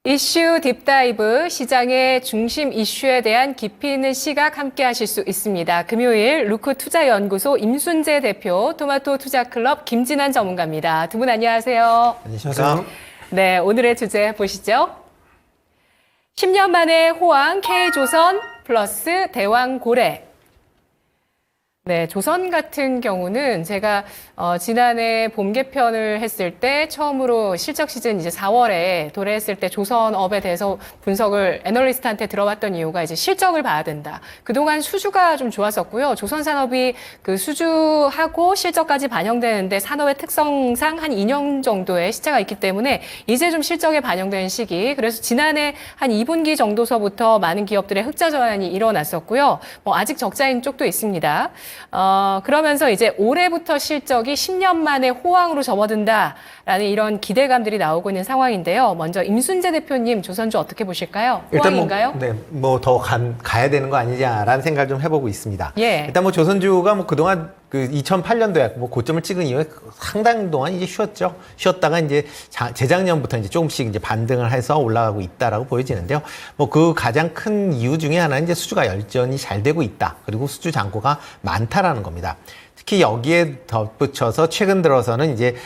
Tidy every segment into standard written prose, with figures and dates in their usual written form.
이슈 딥다이브, 시장의 중심 이슈에 대한 깊이 있는 시각 함께 하실 수 있습니다. 금요일 루크 투자연구소 임순재 대표, 토마토 투자클럽 김진환 전문가입니다. 두 분 안녕하세요. 안녕하세요. 네, 오늘의 주제 보시죠. 10년 만에 호황 K조선 플러스 대왕고래. 네, 조선 같은 경우는 제가 지난해 봄 개편을 했을 때 처음으로 실적 시즌 이제 4월에 도래했을 때 조선업에 대해서 분석을 애널리스트한테 들어봤던 이유가 이제 실적을 봐야 된다. 그동안 수주가 좀 좋았었고요. 조선 산업이 그 수주하고 실적까지 반영되는데 산업의 특성상 한 2년 정도의 시차가 있기 때문에 이제 좀 실적에 반영되는 시기. 그래서 지난해 한 2분기 정도서부터 많은 기업들의 흑자 전환이 일어났었고요. 아직 적자인 쪽도 있습니다. 그러면서 이제 올해부터 실적이 10년 만에 호황으로 접어든다라는 이런 기대감들이 나오고 있는 상황인데요. 먼저 임순재 대표님, 조선주 어떻게 보실까요? 호황인가요? 더 가야 되는 거 아니냐라는 생각을 좀 해보고 있습니다. 예. 일단 조선주가 그동안 2008년도에 고점을 찍은 이후에 상당 동안 이제 쉬었다가 이제 재작년부터 이제 조금씩 이제 반등을 해서 올라가고 있다라고 보여지는데요. 그 가장 큰 이유 중에 하나는 이제 수주가 여전히 잘 되고 있다. 그리고 수주 잔고가 많다라는 겁니다. 특히 여기에 덧붙여서 최근 들어서는 이제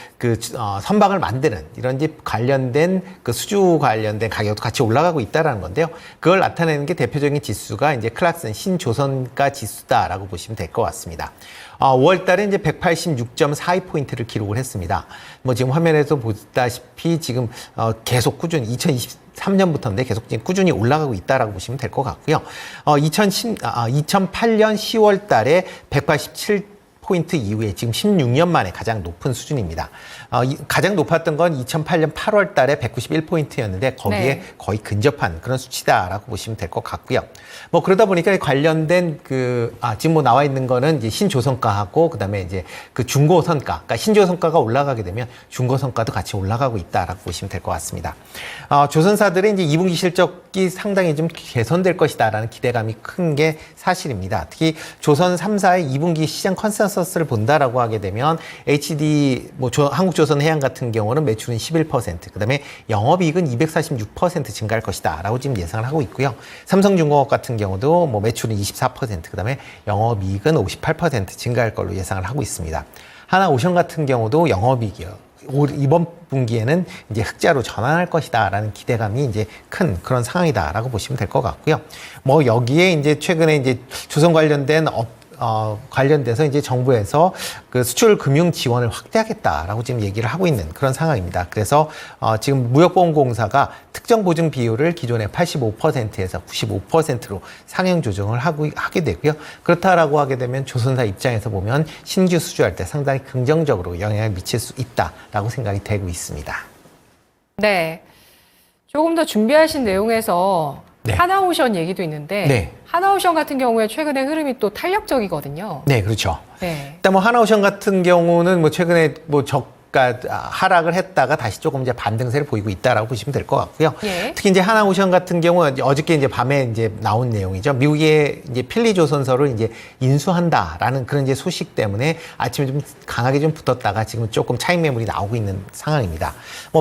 선박을 만드는 이런 이제 관련된 수주 관련된 가격도 같이 올라가고 있다라는 건데요. 그걸 나타내는 게 대표적인 지수가 이제 클락슨 신조선가 지수다라고 보시면 될 것 같습니다. 5월 달에 이제 186.42포인트를 기록을 했습니다. 지금 화면에서 보다시피 지금 계속 꾸준히 2023년부터인데 계속 꾸준히 올라가고 있다라고 보시면 될 것 같고요. 2008년 10월 달에 187포인트 이후에 지금 16년 만에 가장 높은 수준입니다. 가장 높았던 건 2008년 8월 달에 191포인트였는데 거기에 거의 근접한 그런 수치다라고 보시면 될 것 같고요. 그러다 보니까 관련된 지금 나와 있는 거는 이제 신조선가하고 그다음에 이제 중고선가, 그러니까 신조선가가 올라가게 되면 중고선가도 같이 올라가고 있다라고 보시면 될 것 같습니다. 조선사들의 이제 2분기 실적이 상당히 좀 개선될 것이다라는 기대감이 큰 게 사실입니다. 특히 조선 3사의 2분기 시장 컨센서스를 본다라고 하게 되면 HD 한국조선해양 같은 경우는 매출은 11%, 그다음에 영업이익은 246% 증가할 것이다라고 지금 예상을 하고 있고요. 삼성중공업 같은 경우도 매출은 24%, 그다음에 영업이익은 58% 증가할 걸로 예상을 하고 있습니다. 하나오션 같은 경우도 영업이익이요. 이번 분기에는 이제 흑자로 전환할 것이다라는 기대감이 이제 큰 그런 상황이다라고 보시면 될 것 같고요. 여기에 이제 최근에 이제 조선 관련된 관련돼서 이제 정부에서 수출 금융 지원을 확대하겠다라고 지금 얘기를 하고 있는 그런 상황입니다. 그래서 지금 무역보험공사가 특정 보증 비율을 기존의 85%에서 95%로 상향 조정을 하게 되고요. 그렇다라고 하게 되면 조선사 입장에서 보면 신규 수주할 때 상당히 긍정적으로 영향을 미칠 수 있다라고 생각이 되고 있습니다. 네. 조금 더 준비하신 내용에서 네. 하나오션 얘기도 있는데 네. 하나오션 같은 경우에 최근에 흐름이 또 탄력적이거든요. 네, 그렇죠. 네. 일단 하나오션 같은 경우는 최근에 하락을 했다가 다시 조금 이제 반등세를 보이고 있다라고 보시면 될 것 같고요. 예. 특히 이제 하나오션 같은 경우 어저께 이제 밤에 이제 나온 내용이죠. 미국의 이제 필리조선소를 이제 인수한다라는 그런 이제 소식 때문에 아침에 좀 강하게 좀 붙었다가 지금 조금 차익 매물이 나오고 있는 상황입니다.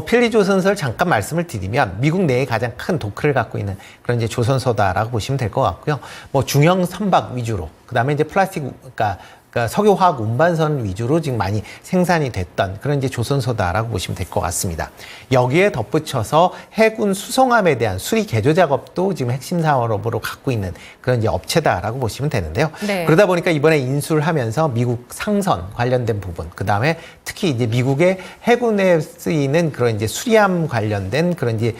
필리조선소를 잠깐 말씀을 드리면 미국 내에 가장 큰 도크를 갖고 있는 그런 이제 조선소다라고 보시면 될 것 같고요. 중형 선박 위주로, 그다음에 이제 그러니까 석유화학 운반선 위주로 지금 많이 생산이 됐던 그런 이제 조선소다라고 보시면 될 것 같습니다. 여기에 덧붙여서 해군 수송함에 대한 수리 개조 작업도 지금 핵심 사업으로 갖고 있는 그런 이제 업체다라고 보시면 되는데요. 네. 그러다 보니까 이번에 인수를 하면서 미국 상선 관련된 부분, 그 다음에 특히 이제 미국의 해군에 쓰이는 그런 이제 수리함 관련된 그런 이제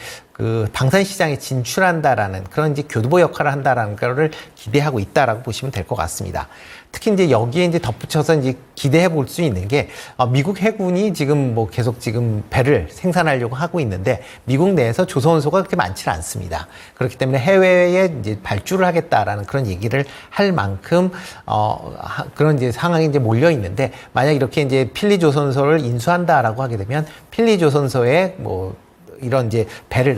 방산 시장에 진출한다라는 그런 이제 교두보 역할을 한다라는 거를 기대하고 있다라고 보시면 될 것 같습니다. 특히 이제 여기에 이제 덧붙여서 이제 기대해 볼 수 있는 게 미국 해군이 지금 계속 지금 배를 생산하려고 하고 있는데 미국 내에서 조선소가 그렇게 많지는 않습니다. 그렇기 때문에 해외에 이제 발주를 하겠다라는 그런 얘기를 할 만큼 그런 이제 상황이 이제 몰려 있는데 만약 이렇게 이제 필리조선소를 인수한다라고 하게 되면 필리조선소에 이런 이제 배를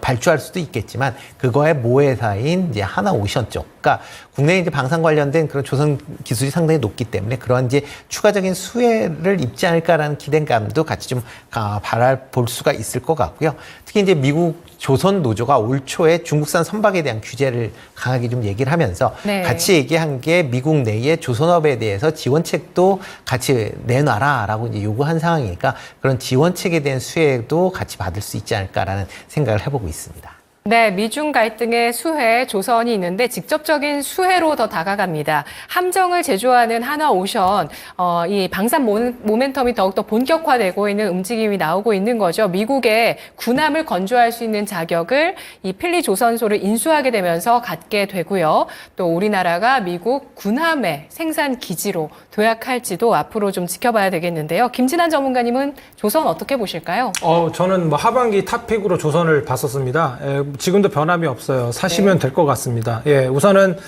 발주할 수도 있겠지만 그거의 모회사인 이제 하나오션 쪽, 그러니까 국내 이제 방산 관련된 그런 조선 기술이 상당히 높기 때문에 그런 이제 추가적인 수혜를 입지 않을까라는 기대감도 같이 좀 바라볼 수가 있을 것 같고요. 특히 이제 미국 조선 노조가 올 초에 중국산 선박에 대한 규제를 강하게 좀 얘기를 하면서 네. 같이 얘기한 게 미국 내의 조선업에 대해서 지원책도 같이 내놔라라고 이제 요구한 상황이니까 그런 지원책에 대한 수혜도 같이 받을 수 있지 않을까라는 생각을 해보고 있습니다. 네, 미중 갈등의 수혜, 조선이 있는데 직접적인 수혜로 더 다가갑니다. 함정을 제조하는 하나오션, 이 방산 모멘텀이 더욱더 본격화되고 있는 움직임이 나오고 있는 거죠. 미국의 군함을 건조할 수 있는 자격을 이 필리조선소를 인수하게 되면서 갖게 되고요. 또 우리나라가 미국 군함의 생산 기지로 도약할지도 앞으로 좀 지켜봐야 되겠는데요. 김진환 전문가님은 조선 어떻게 보실까요? 저는 뭐 하반기 탑픽으로 조선을 봤었습니다. 지금도 변함이 없어요. 사시면 될 것 같습니다. 예, 우선은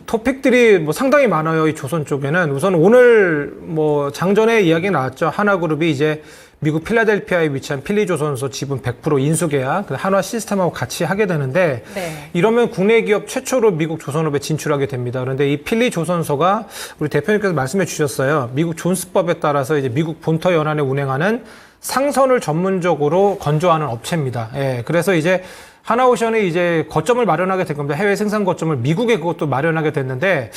토픽들이 뭐 상당히 많아요. 이 조선 쪽에는. 우선 오늘 뭐 장전에 이야기 나왔죠. 하나그룹이 이제 미국 필라델피아에 위치한 필리조선소 지분 100% 인수계약, 한화 시스템하고 같이 하게 되는데, 네. 이러면 국내 기업 최초로 미국 조선업에 진출하게 됩니다. 그런데 이 필리조선소가 우리 대표님께서 말씀해 주셨어요. 미국 존스법에 따라서 이제 미국 본토 연안에 운행하는 상선을 전문적으로 건조하는 업체입니다. 예, 그래서 이제 하나오션이 이제 거점을 마련하게 된 겁니다. 해외 생산 거점을 미국에 그것도 마련하게 됐는데,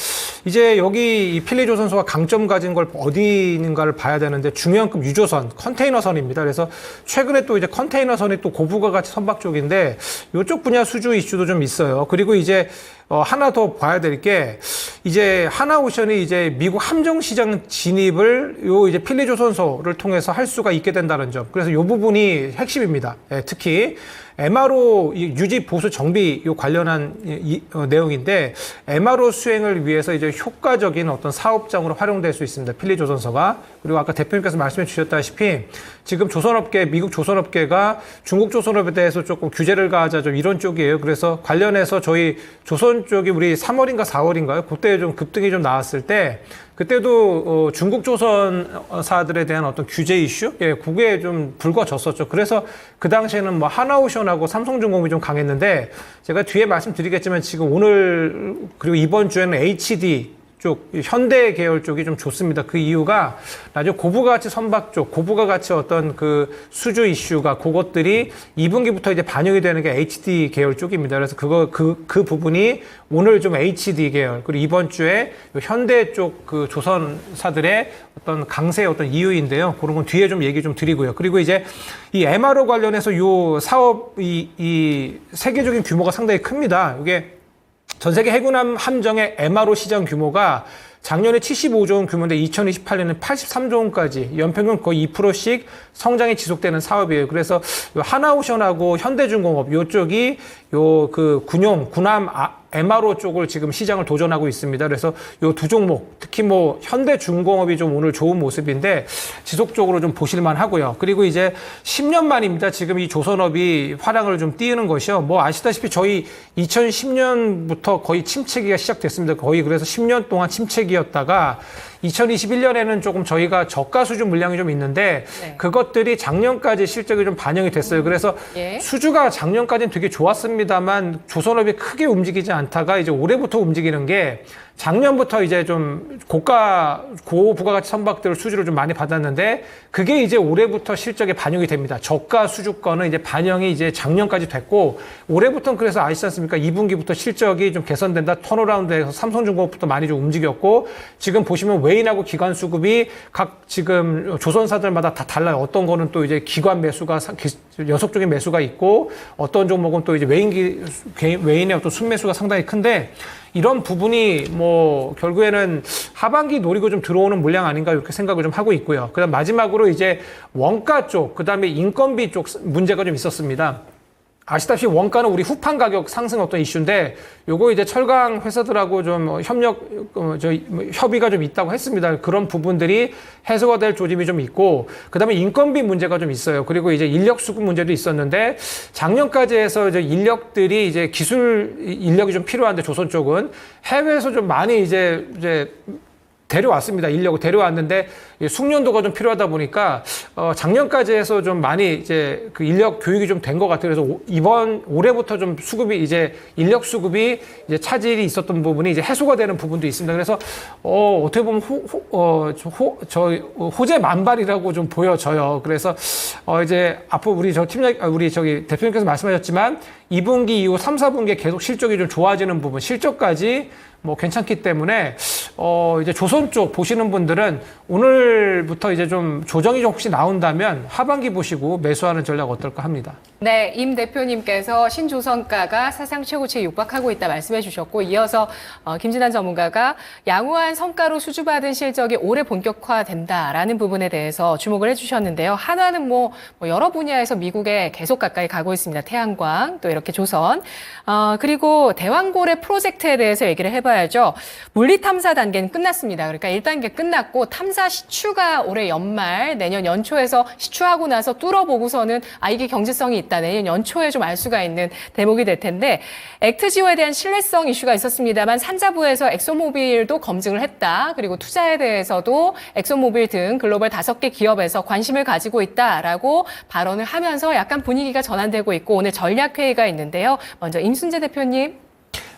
이제 여기 이 필리조선소가 강점 가진 걸 어디 있는가를 봐야 되는데, 중형급 유조선, 컨테이너선입니다. 그래서 최근에 또 이제 컨테이너선이 또 고부가 가치 선박 쪽인데, 이쪽 분야 수주 이슈도 좀 있어요. 그리고 이제 하나 더 봐야 될 게, 이제 하나오션이 이제 미국 함정 시장 진입을 요 이제 필리조선소를 통해서 할 수가 있게 된다는 점. 그래서 요 부분이 핵심입니다. 예, 특히 MRO 유지 보수 정비 요 관련한 내용인데, MRO 수행을 위해서 이제 효과적인 어떤 사업장으로 활용될 수 있습니다. 필리조선소가. 그리고 아까 대표님께서 말씀해 주셨다시피 지금 조선업계, 미국 조선업계가 중국 조선업에 대해서 조금 규제를 가하자 좀 이런 쪽이에요. 그래서 관련해서 저희 조선 쪽이 우리 3월인가 4월인가요? 그때 좀 급등이 좀 나왔을 때, 그때도 중국 조선사들에 대한 어떤 규제 이슈, 예, 그게 좀 불거졌었죠. 그래서 그 당시에는 뭐 하나오션하고 삼성중공업이 좀 강했는데, 제가 뒤에 말씀드리겠지만 지금 오늘 그리고 이번 주에는 HD 쪽, 현대 계열 쪽이 좀 좋습니다. 그 이유가 나중에 고부가가치 선박 쪽, 고부가가치 어떤 그 수주 이슈가 그것들이 2분기부터 이제 반영이 되는 게 HD 계열 쪽입니다. 그래서 그 부분이 오늘 좀 HD 계열, 그리고 이번 주에 현대 쪽 그 조선사들의 어떤 강세의 어떤 이유인데요. 그런 건 뒤에 좀 얘기 좀 드리고요. 그리고 이제 이 MRO 관련해서 요 사업, 이 세계적인 규모가 상당히 큽니다. 이게 전 세계 해군함 함정의 MRO 시장 규모가 작년에 75조 원 규모인데 2028년에 83조 원까지 연평균 거의 2%씩 성장이 지속되는 사업이에요. 그래서 하나오션하고 현대중공업 요쪽이 요 그 군함 MRO 쪽을 지금 시장을 도전하고 있습니다. 그래서 요 두 종목, 특히 뭐 현대중공업이 좀 오늘 좋은 모습인데 지속적으로 좀 보실만 하고요. 그리고 이제 10년 만입니다. 지금 이 조선업이 화랑을 좀 띄우는 것이요. 뭐 아시다시피 저희 2010년부터 거의 침체기가 시작됐습니다. 거의 그래서 10년 동안 침체기였다가 2021년에는 조금 저희가 저가 수준 물량이 좀 있는데, 네, 그것들이 작년까지 실적이 좀 반영이 됐어요. 그래서 예, 수주가 작년까지는 되게 좋았습니다만 조선업이 크게 움직이지 않다가 이제 올해부터 움직이는 게, 작년부터 이제 좀 고부가가치 선박들을 수주를 좀 많이 받았는데, 그게 이제 올해부터 실적에 반영이 됩니다. 저가 수주권은 이제 반영이 이제 작년까지 됐고, 올해부터는 그래서 아시지 않습니까? 2분기부터 실적이 좀 개선된다. 턴어라운드에서 삼성중공업부터 많이 좀 움직였고, 지금 보시면 외인하고 기관 수급이 각 지금 조선사들마다 다 달라요. 어떤 거는 또 이제 기관 매수가 연속적인 매수가 있고, 어떤 종목은 또 이제 외인의 어떤 순매수가 상당히 큰데, 이런 부분이 뭐 결국에는 하반기 노리고 좀 들어오는 물량 아닌가 이렇게 생각을 좀 하고 있고요. 그다음 마지막으로 이제 원가 쪽, 그다음에 인건비 쪽 문제가 좀 있었습니다. 아시다시피 원가는 우리 후판 가격 상승 어떤 이슈인데, 요거 이제 철강 회사들하고 좀 협의가 좀 있다고 했습니다. 그런 부분들이 해소가 될 조짐이 좀 있고, 그다음에 인건비 문제가 좀 있어요. 그리고 이제 인력 수급 문제도 있었는데, 작년까지 해서 이제 인력들이 이제 기술 인력이 좀 필요한데, 조선 쪽은 해외에서 좀 많이 이제 데려왔습니다. 인력을 데려왔는데 숙련도가 좀 필요하다 보니까 작년까지 해서 좀 많이 이제 그 인력 교육이 좀 된 것 같아요. 그래서 이번 올해부터 좀 수급이 이제 인력 수급이 이제 차질이 있었던 부분이 이제 해소가 되는 부분도 있습니다. 그래서 어떻게 보면 호재 만발이라고 좀 보여져요. 그래서 이제 앞으로 우리 저기 대표님께서 말씀하셨지만 2분기 이후 3, 4분기에 계속 실적이 좀 좋아지는 부분, 실적까지 뭐 괜찮기 때문에 이제 조선 쪽 보시는 분들은 오늘부터 이제 좀 조정이 좀 혹시 나온다면 하반기 보시고 매수하는 전략 어떨까 합니다. 네, 임 대표님께서 신조선가가 사상 최고치에 육박하고 있다 말씀해 주셨고, 이어서 김진환 전문가가 양호한 성과로 수주받은 실적이 올해 본격화된다라는 부분에 대해서 주목을 해주셨는데요. 한화는 뭐 여러 분야에서 미국에 계속 가까이 가고 있습니다. 태양광, 또 이렇게 조선. 그리고 대왕고래 프로젝트에 대해서 얘기를 해봐야죠. 물리 탐사 단계는 끝났습니다. 그러니까 1단계 끝났고 탐사 시추가 올해 연말, 내년 연초에서 시추하고 나서 뚫어보고서는 이게 경제성이 있다. 내년 연초에 좀 알 수가 있는 대목이 될 텐데, 액트지오에 대한 신뢰성 이슈가 있었습니다만 산자부에서 엑소모빌도 검증을 했다. 그리고 투자에 대해서도 엑소모빌 등 글로벌 5개 기업에서 관심을 가지고 있다라고 발언을 하면서 약간 분위기가 전환되고 있고, 오늘 전략회의가 있는데요. 먼저 임순재 대표님.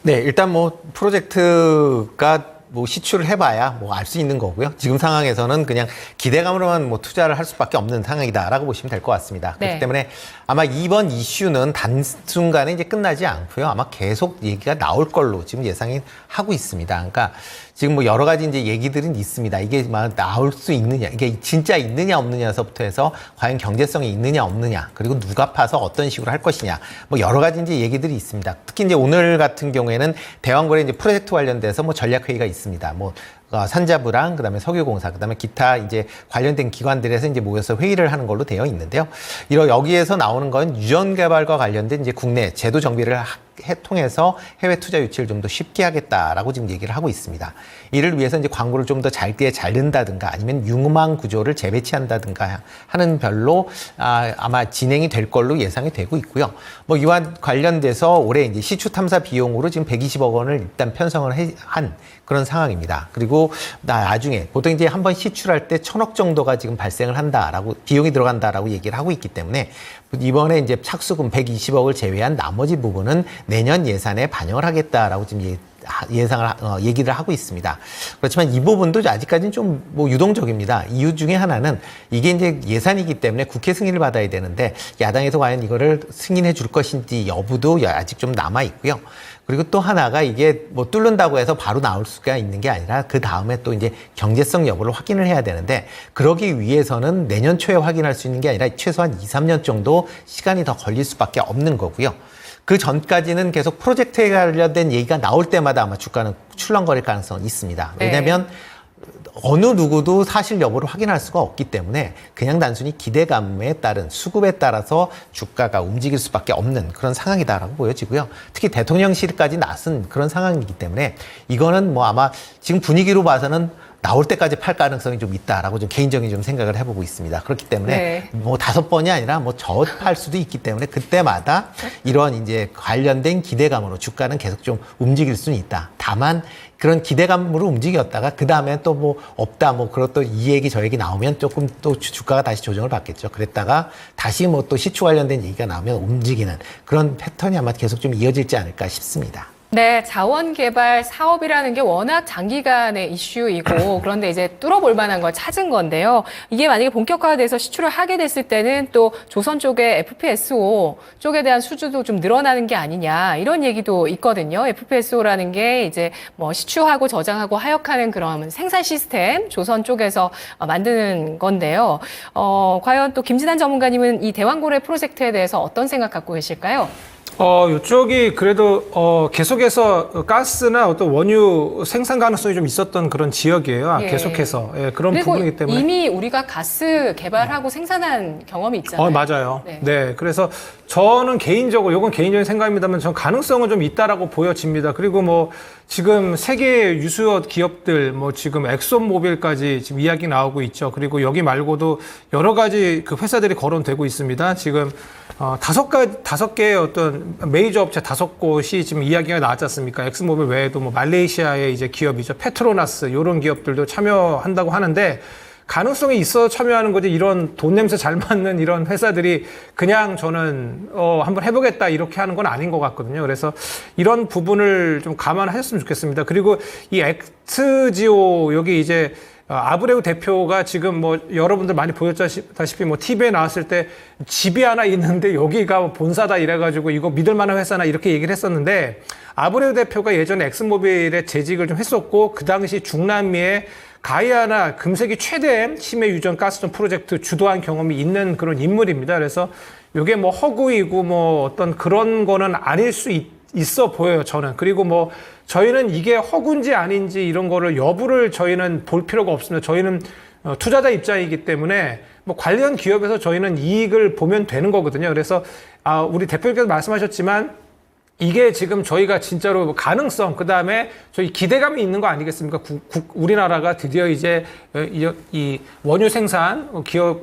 네, 일단 뭐 프로젝트가 뭐 시추를 해봐야 뭐 알 수 있는 거고요. 지금 상황에서는 그냥 기대감으로만 뭐 투자를 할 수밖에 없는 상황이다라고 보시면 될 것 같습니다. 그렇기 네. 때문에 아마 이번 이슈는 단순간에 이제 끝나지 않고요. 아마 계속 얘기가 나올 걸로 지금 예상이 하고 있습니다. 그러니까 지금 뭐 여러 가지 이제 얘기들은 있습니다. 이게 막 나올 수 있느냐, 이게 진짜 있느냐 없느냐서부터 해서 과연 경제성이 있느냐 없느냐, 그리고 누가 파서 어떤 식으로 할 것이냐, 뭐 여러 가지 이제 얘기들이 있습니다. 특히 이제 오늘 같은 경우에는 대왕거래 이제 프로젝트 관련돼서 뭐 전략 회의가 있습니다. 뭐 산자부랑 그다음에 석유공사, 그다음에 기타 이제 관련된 기관들에서 이제 모여서 회의를 하는 걸로 되어 있는데요. 여기에서 나오는 건 유전 개발과 관련된 이제 국내 제도 정비를 통해서 해외 투자 유치를 좀 더 쉽게 하겠다라고 지금 얘기를 하고 있습니다. 이를 위해서 이제 광고를 좀 더 잘 넣는다든가 아니면 융망 구조를 재배치한다든가 하는 별로 아마 진행이 될 걸로 예상이 되고 있고요. 뭐 이와 관련돼서 올해 이제 시추 탐사 비용으로 지금 120억 원을 일단 편성을 한 그런 상황입니다. 그리고 나중에 보통 이제 한번 시출할 때 1,000억 정도가 지금 발생을 한다라고, 비용이 들어간다라고 얘기를 하고 있기 때문에 이번에 이제 착수금 120억을 제외한 나머지 부분은 내년 예산에 반영을 하겠다라고 지금 얘기를 하고 있습니다. 그렇지만 이 부분도 아직까지는 좀 뭐 유동적입니다. 이유 중에 하나는 이게 이제 예산이기 때문에 국회 승인을 받아야 되는데 야당에서 과연 이거를 승인해 줄 것인지 여부도 아직 좀 남아 있고요. 그리고 또 하나가 이게 뭐 뚫는다고 해서 바로 나올 수가 있는 게 아니라 그 다음에 또 이제 경제성 여부를 확인을 해야 되는데, 그러기 위해서는 내년 초에 확인할 수 있는 게 아니라 최소한 2, 3년 정도 시간이 더 걸릴 수밖에 없는 거고요. 그 전까지는 계속 프로젝트에 관련된 얘기가 나올 때마다 아마 주가는 출렁거릴 가능성은 있습니다. 왜냐하면 어느 누구도 사실 여부를 확인할 수가 없기 때문에 그냥 단순히 기대감에 따른 수급에 따라서 주가가 움직일 수밖에 없는 그런 상황이다라고 보여지고요. 특히 대통령실까지 나선 그런 상황이기 때문에 이거는 뭐 아마 지금 분위기로 봐서는 나올 때까지 팔 가능성이 좀 있다라고 좀 개인적인 좀 생각을 해보고 있습니다. 그렇기 때문에 뭐 5번이 아니라 뭐 저 팔 수도 있기 때문에 그때마다 이런 이제 관련된 기대감으로 주가는 계속 좀 움직일 수는 있다. 다만 그런 기대감으로 움직였다가 그 다음에 또 뭐 없다, 뭐 그런 또 이 얘기 저 얘기 나오면 조금 또 주가가 다시 조정을 받겠죠. 그랬다가 다시 뭐 또 시추 관련된 얘기가 나오면 움직이는 그런 패턴이 아마 계속 좀 이어질지 않을까 싶습니다. 네, 자원 개발 사업이라는 게 워낙 장기간의 이슈이고, 그런데 이제 뚫어볼 만한 걸 찾은 건데요. 이게 만약에 본격화돼서 시추를 하게 됐을 때는 또 조선 쪽의 FPSO 쪽에 대한 수주도 좀 늘어나는 게 아니냐, 이런 얘기도 있거든요. FPSO라는 게 이제 뭐 시추하고 저장하고 하역하는 그런 생산 시스템, 조선 쪽에서 만드는 건데요. 과연 또 김진환 전문가님은 이 대왕고래 프로젝트에 대해서 어떤 생각 갖고 계실까요? 이쪽이 그래도 계속해서 가스나 어떤 원유 생산 가능성이 좀 있었던 그런 지역이에요. 계속해서 그런 부분이기 때문에 이미 우리가 가스 개발하고 생산한 경험이 있잖아요. 맞아요. 네, 그래서 저는 개인적으로, 이건 개인적인 생각입니다만, 전 가능성은 좀 있다라고 보여집니다. 그리고 뭐 지금 세계 유수 기업들, 뭐 지금 엑소모빌까지 지금 이야기 나오고 있죠. 그리고 여기 말고도 여러 가지 그 회사들이 거론되고 있습니다. 지금 5개의 어떤 메이저 업체 5곳이 지금 이야기가 나왔지 않습니까? 엑스모빌 외에도 뭐 말레이시아의 이제 기업이죠. 페트로나스 이런 기업들도 참여한다고 하는데 가능성이 있어 참여하는 거지 이런 돈 냄새 잘 맡는 이런 회사들이 그냥 저는 한번 해보겠다 이렇게 하는 건 아닌 것 같거든요. 그래서 이런 부분을 좀 감안하셨으면 좋겠습니다. 그리고 이 엑스지오 여기 이제 아브레우 대표가 지금 뭐 여러분들 많이 보셨다시피 뭐 TV에 나왔을 때 집이 하나 있는데 여기가 본사다 이래가지고 이거 믿을 만한 회사나 이렇게 얘기를 했었는데 아브레우 대표가 예전에 엑스모빌에 재직을 좀 했었고 그 당시 중남미에 가이아나 금색이 최대 심해 유전 가스전 프로젝트 주도한 경험이 있는 그런 인물입니다. 그래서 이게 뭐 허구이고 뭐 어떤 그런 거는 아닐 수 있어 보여요, 저는. 그리고 뭐 저희는 이게 허구인지 아닌지 이런 거를 여부를 저희는 볼 필요가 없습니다. 저희는 투자자 입장이기 때문에 뭐 관련 기업에서 저희는 이익을 보면 되는 거거든요. 그래서 우리 대표님께서 말씀하셨지만 이게 지금 저희가 진짜로 가능성, 그 다음에 저희 기대감이 있는 거 아니겠습니까? 우리나라가 드디어 이제 이 원유 생산 기업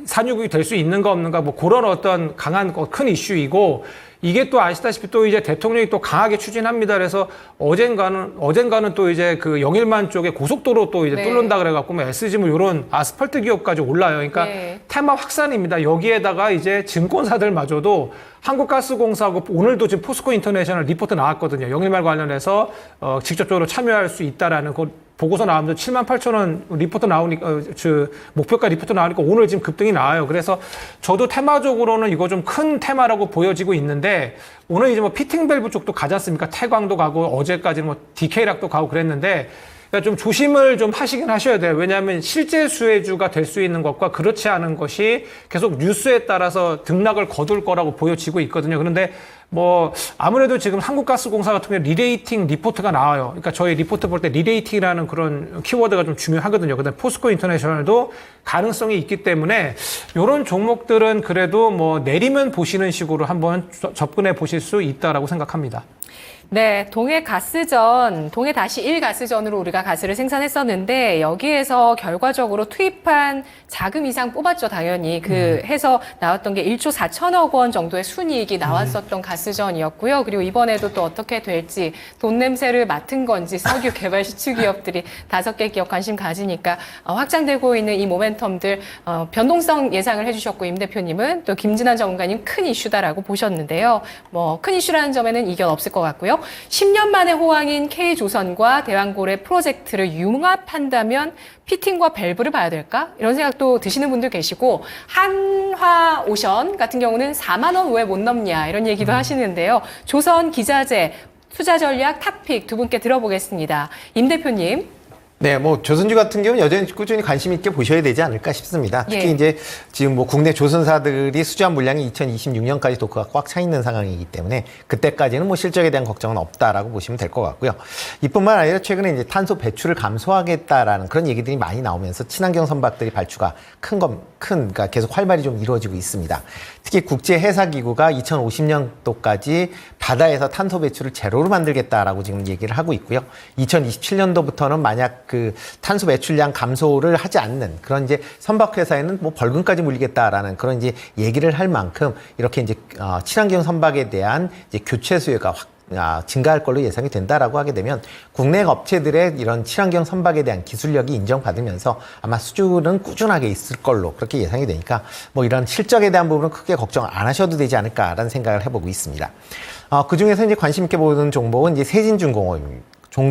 산유국이 될 수 있는가 없는가 뭐 그런 어떤 강한 큰 이슈이고 이게 또 아시다시피 또 이제 대통령이 또 강하게 추진합니다. 그래서 어젠가는 또 이제 그 영일만 쪽에 고속도로 또 이제 네. 뚫는다 그래갖고 뭐 SG 뭐 이런 아스팔트 기업까지 올라요. 그러니까 네. 테마 확산입니다. 여기에다가 이제 증권사들마저도 한국가스공사하고 오늘도 지금 포스코 인터내셔널 리포트 나왔거든요. 영일말 관련해서 직접적으로 참여할 수 있다라는 그 보고서 나오면서 78,000원 리포트 나오니까 목표가 리포트 나오니까 오늘 지금 급등이 나와요. 그래서 저도 테마적으로는 이거 좀 큰 테마라고 보여지고 있는데 오늘 이제 뭐 피팅 밸브 쪽도 가지 않습니까? 태광도 가고 어제까지 뭐 디케이락도 가고 그랬는데 그러니까 좀 조심을 좀 하시긴 하셔야 돼요. 왜냐하면 실제 수혜주가 될 수 있는 것과 그렇지 않은 것이 계속 뉴스에 따라서 등락을 거둘 거라고 보여지고 있거든요. 그런데 뭐 아무래도 지금 한국가스공사 같은 경우에 리레이팅 리포트가 나와요. 그러니까 저희 리포트 볼 때 리레이팅이라는 그런 키워드가 좀 중요하거든요. 그다음에 포스코 인터내셔널도 가능성이 있기 때문에 이런 종목들은 그래도 뭐 내리면 보시는 식으로 한번 접근해 보실 수 있다라고 생각합니다. 네, 동해 가스전, 동해 다시 1 가스전으로 우리가 가스를 생산했었는데 여기에서 결과적으로 투입한 자금 이상 뽑았죠, 당연히. 해서 나왔던 게 1조 4천억 원 정도의 순이익이 나왔었던 가스전이었고요. 그리고 이번에도 또 어떻게 될지 돈 냄새를 맡은 건지 석유 개발 시추 기업들이 5개 기업 관심 가지니까 확장되고 있는 이 모멘텀들 변동성 예상을 해주셨고 임 대표님은 또 김진환 전문가님 큰 이슈다라고 보셨는데요. 뭐 큰 이슈라는 점에는 이견 없을 것 같고요. 10년 만에 호황인 K조선과 대왕고래 프로젝트를 융합한다면 피팅과 밸브를 봐야 될까? 이런 생각도 드시는 분들 계시고 한화오션 같은 경우는 4만 원 왜 못 넘냐 이런 얘기도 하시는데요. 조선 기자재 투자 전략 탑픽 두 분께 들어보겠습니다. 임 대표님. 네, 뭐 조선주 같은 경우는 여전히 꾸준히 관심 있게 보셔야 되지 않을까 싶습니다. 특히 예. 이제 지금 뭐 국내 조선사들이 수주한 물량이 2026년까지 도크가 꽉 차 있는 상황이기 때문에 그때까지는 뭐 실적에 대한 걱정은 없다라고 보시면 될 것 같고요. 이뿐만 아니라 최근에 이제 탄소 배출을 감소하겠다라는 그런 얘기들이 많이 나오면서 친환경 선박들이 발주가 그러니까 계속 활발히 좀 이루어지고 있습니다. 특히 국제해사기구가 2050년도까지 바다에서 탄소 배출을 제로로 만들겠다라고 지금 얘기를 하고 있고요. 2027년도부터는 만약 그 탄소 배출량 감소를 하지 않는 그런 이제 선박회사에는 뭐 벌금까지 물리겠다라는 그런 이제 얘기를 할 만큼 이렇게 이제 친환경 선박에 대한 이제 교체 수요가 증가할 걸로 예상이 된다라고 하게 되면 국내 업체들의 이런 친환경 선박에 대한 기술력이 인정받으면서 아마 수주는 꾸준하게 있을 걸로 그렇게 예상이 되니까 뭐 이런 실적에 대한 부분은 크게 걱정 안 하셔도 되지 않을까라는 생각을 해보고 있습니다. 그 중에서 이제 관심 있게 보는 종목은 이제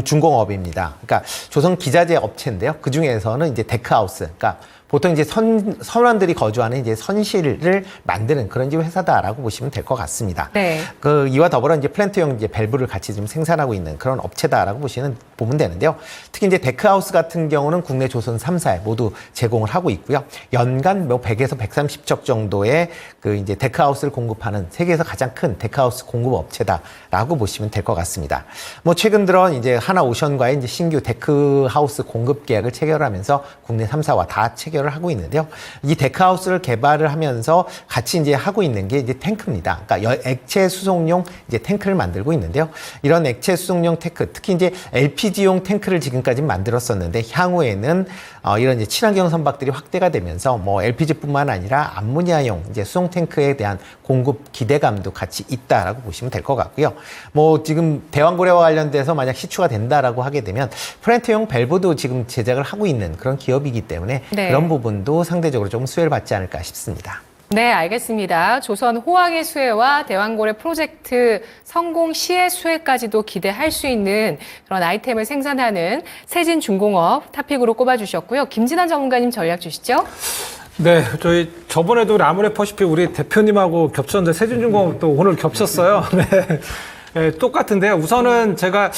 중공업입니다. 그러니까 조선 기자재 업체인데요. 그 중에서는 이제 데크하우스, 그러니까 보통 이제 선원들이 거주하는 이제 선실을 만드는 그런 이제 회사다라고 보시면 될 것 같습니다. 네. 이와 더불어 이제 플랜트용 이제 밸브를 같이 좀 생산하고 있는 그런 업체다라고 보면 되는데요. 특히 이제 데크하우스 같은 경우는 국내 조선 3사에 모두 제공을 하고 있고요. 연간 뭐 100에서 130척 정도의 그 이제 데크하우스를 공급하는 세계에서 가장 큰 데크하우스 공급 업체다라고 보시면 될 것 같습니다. 뭐 최근 들어 이제 하나오션과의 이제 신규 데크하우스 공급 계약을 체결하면서 국내 3사와 다 체결을 시결을 하고 있는데요. 이 데크하우스를 개발을 하면서 같이 이제 하고 있는 게 이제 탱크입니다. 그러니까 액체 수송용 이제 탱크를 만들고 있는데요. 이런 액체 수송용 탱크, 특히 이제 LPG용 탱크를 지금까지 만들었었는데 향후에는 이런 이제 친환경 선박들이 확대가 되면서 뭐 LPG뿐만 아니라 암모니아용 이제 수송 탱크에 대한 공급 기대감도 같이 있다라고 보시면 될 것 같고요. 뭐 지금 대왕고래와 관련돼서 만약 시추가 된다라고 하게 되면 프렌트용 밸브도 지금 제작을 하고 있는 그런 기업이기 때문에 네. 그런 부분도 상대적으로 좀 수혜를 받지 않을까 싶습니다. 네, 알겠습니다. 조선 호황의 수혜와 대왕고래 프로젝트 성공 시의 수혜까지도 기대할 수 있는 그런 아이템을 생산하는 세진중공업 탑픽으로 꼽아주셨고요. 김진환 전문가님 전략 주시죠. 네, 저희 저번에도 아모레퍼시픽 우리 대표님하고 겹쳤는데 세진중공업도 오늘 겹쳤어요. 네. 네, 똑같은데요. 우선은 제가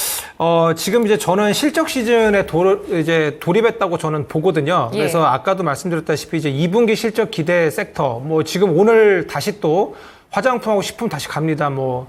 지금 이제 저는 실적 시즌에 이제 돌입했다고 저는 보거든요. 예. 그래서 아까도 말씀드렸다시피 이제 2분기 실적 기대 섹터 뭐 지금 오늘 다시 또 화장품하고 식품 다시 갑니다. 뭐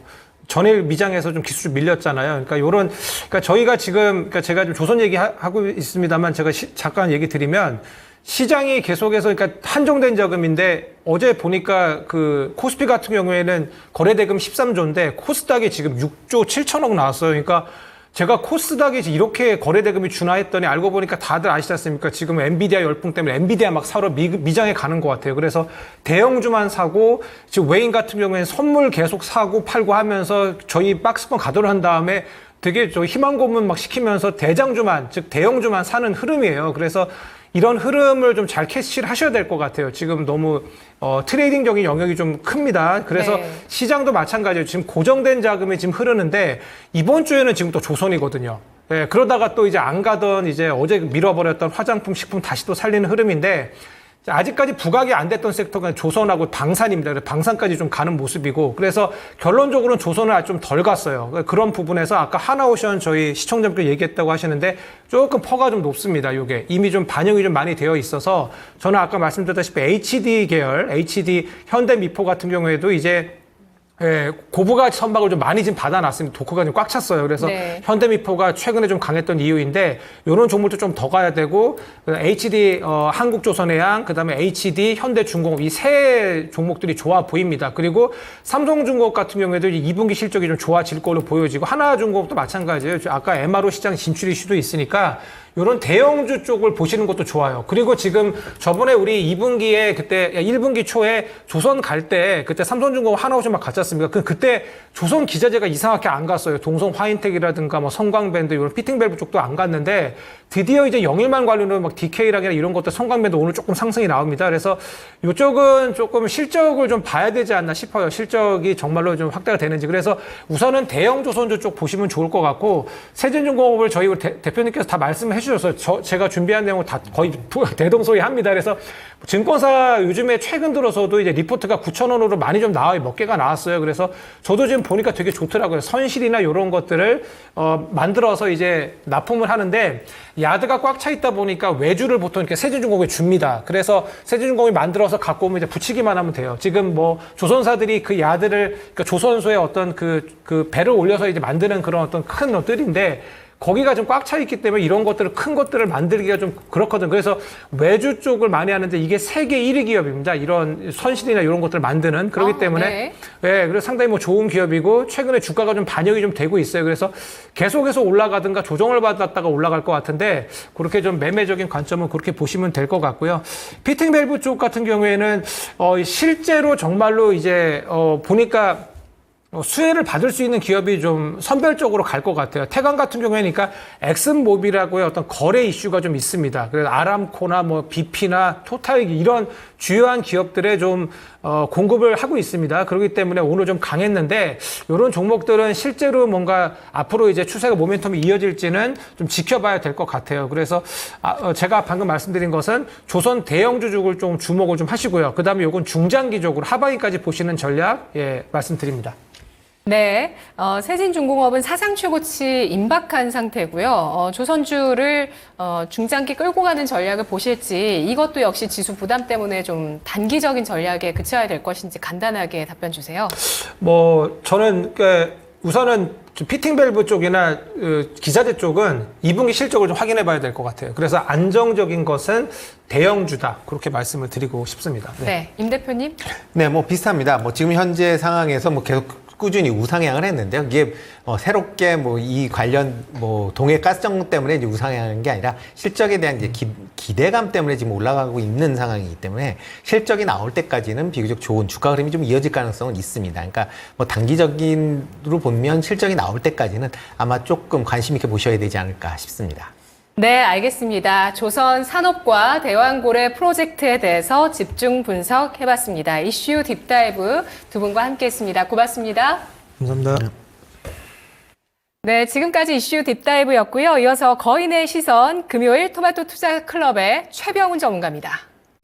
전일 미장에서 좀 기술 밀렸잖아요. 그러니까 그러니까 저희가 지금 그러니까 제가 좀 조선 얘기하고 있습니다만 제가 잠깐 얘기 드리면 시장이 계속해서 그러니까 한정된 자금인데 어제 보니까 그 코스피 같은 경우에는 거래대금 13조인데 코스닥이 지금 6조 7천억 나왔어요. 그러니까 제가 코스닥이 이렇게 거래대금이 준화했더니 알고 보니까 다들 아시지 않습니까? 지금 엔비디아 열풍 때문에 엔비디아 막 사러 미장에 가는 것 같아요. 그래서 대형주만 사고 지금 외인 같은 경우에는 선물 계속 사고 팔고 하면서 저희 박스권 가도를 한 다음에 되게 저 희망 고문 막 시키면서 대장주만 즉 대형주만 사는 흐름이에요. 그래서 이런 흐름을 좀 잘 캐치를 하셔야 될 것 같아요. 지금 너무 트레이딩적인 영역이 좀 큽니다. 그래서 네. 시장도 마찬가지예요. 지금 고정된 자금이 지금 흐르는데 이번 주에는 지금 또 조선이거든요. 예, 그러다가 또 이제 안 가던 이제 어제 밀어버렸던 화장품, 식품 다시 또 살리는 흐름인데 아직까지 부각이 안 됐던 섹터가 조선하고 방산입니다. 그래서 방산까지 좀 가는 모습이고 그래서 결론적으로는 조선을 좀 덜 갔어요. 그런 부분에서 아까 하나오션 저희 시청자분께 얘기했다고 하시는데 조금 퍼가 좀 높습니다. 이게 이미 좀 반영이 좀 많이 되어 있어서 저는 아까 말씀드렸다시피 HD 계열, HD 현대미포 같은 경우에도 이제 고부가 선박을 좀 많이 지금 받아놨습니다. 도크가 좀 꽉 찼어요. 그래서 네. 현대미포가 최근에 좀 강했던 이유인데 이런 종목도 좀 더 가야 되고 HD 한국조선해양 그다음에 HD 현대중공업 이 세 종목들이 좋아 보입니다. 그리고 삼성중공업 같은 경우에도 2분기 실적이 좀 좋아질 걸로 보여지고 하나중공업도 마찬가지예요. 아까 MRO 시장 진출 이슈도 있으니까 이런 대형주 쪽을 보시는 것도 좋아요. 그리고 지금 저번에 우리 2분기에 그때 1분기 초에 조선 갈 때 그때 삼성중공업 하나오션 막 갔지 않습니까? 그때 조선 기자재가 이상하게 안 갔어요. 동성 화인텍이라든가 뭐 성광밴드 이런 피팅밸브 쪽도 안 갔는데 드디어 이제 영일만 관련으로 막 DK랑 이런 것들 성광밴드 오늘 조금 상승이 나옵니다. 그래서 이쪽은 조금 실적을 좀 봐야 되지 않나 싶어요. 실적이 정말로 좀 확대가 되는지. 그래서 우선은 대형 조선주 쪽 보시면 좋을 것 같고 세진중공업을 저희 대표님께서 다 말씀해 주셔서 제가 준비한 내용을 다 거의 대동소이합니다. 그래서 증권사 요즘에 최근 들어서도 이제 리포트가 9,000원으로 많이 좀 나와요. 몇 개가 나왔어요. 그래서 저도 지금 보니까 되게 좋더라고요. 선실이나 이런 것들을 만들어서 이제 납품을 하는데 야드가 꽉 차 있다 보니까 외주를 보통 이렇게 세진중공업에 줍니다. 그래서 세진중공업이 만들어서 갖고 오면 이제 붙이기만 하면 돼요. 지금 뭐 조선사들이 그 야드를 그러니까 조선소에 어떤 그 배를 올려서 이제 만드는 그런 어떤 큰 것들인데 거기가 좀 꽉 차 있기 때문에 이런 것들을 큰 것들을 만들기가 좀 그렇거든. 그래서 외주 쪽을 많이 하는데 이게 세계 1위 기업입니다. 이런 선실이나 이런 것들을 만드는 그렇기 때문에 네. 그래서 상당히 뭐 좋은 기업이고 최근에 주가가 좀 반영이 좀 되고 있어요. 그래서 계속해서 올라가든가 조정을 받았다가 올라갈 것 같은데 그렇게 좀 매매적인 관점은 그렇게 보시면 될 것 같고요. 피팅밸브 쪽 같은 경우에는 실제로 정말로 이제 보니까 수혜를 받을 수 있는 기업이 좀 선별적으로 갈 것 같아요. 태광 같은 경우에니까 엑슨모빌하고의 어떤 거래 이슈가 좀 있습니다. 그래서 아람코나 뭐 BP나 토탈 이런 주요한 기업들에 좀 공급을 하고 있습니다. 그렇기 때문에 오늘 좀 강했는데 이런 종목들은 실제로 뭔가 앞으로 이제 추세가 모멘텀이 이어질지는 좀 지켜봐야 될 것 같아요. 그래서 제가 방금 말씀드린 것은 조선 대형주 쪽을 좀 주목을 좀 하시고요. 그다음에 요건 중장기적으로 하반기까지 보시는 전략 말씀드립니다. 네, 세진중공업은 사상 최고치 임박한 상태고요. 조선주를 중장기 끌고 가는 전략을 보실지 이것도 역시 지수 부담 때문에 좀 단기적인 전략에 그쳐야 될 것인지 간단하게 답변 주세요. 뭐 저는 우선은 좀 피팅 밸브 쪽이나 기사제 쪽은 2분기 실적을 좀 확인해 봐야 될 것 같아요. 그래서 안정적인 것은 대형주다. 그렇게 말씀을 드리고 싶습니다. 네, 임 대표님. 네, 뭐 비슷합니다. 뭐 지금 현재 상황에서 뭐 계속 꾸준히 우상향을 했는데요. 이게 새롭게 뭐 이 관련 뭐 동해 가스정 때문에 이제 우상향한 게 아니라 실적에 대한 이제 기대감 때문에 지금 올라가고 있는 상황이기 때문에 실적이 나올 때까지는 비교적 좋은 주가 흐름이 좀 이어질 가능성은 있습니다. 그러니까 뭐 단기적인으로 보면 실적이 나올 때까지는 아마 조금 관심 있게 보셔야 되지 않을까 싶습니다. 네, 알겠습니다. 조선 산업과 대왕고래 프로젝트에 대해서 집중 분석해봤습니다. 이슈 딥다이브 두 분과 함께했습니다. 고맙습니다. 감사합니다. 네, 지금까지 이슈 딥다이브였고요. 이어서 거인의 시선 금요일 토마토 투자 클럽의 최병훈 전문가입니다.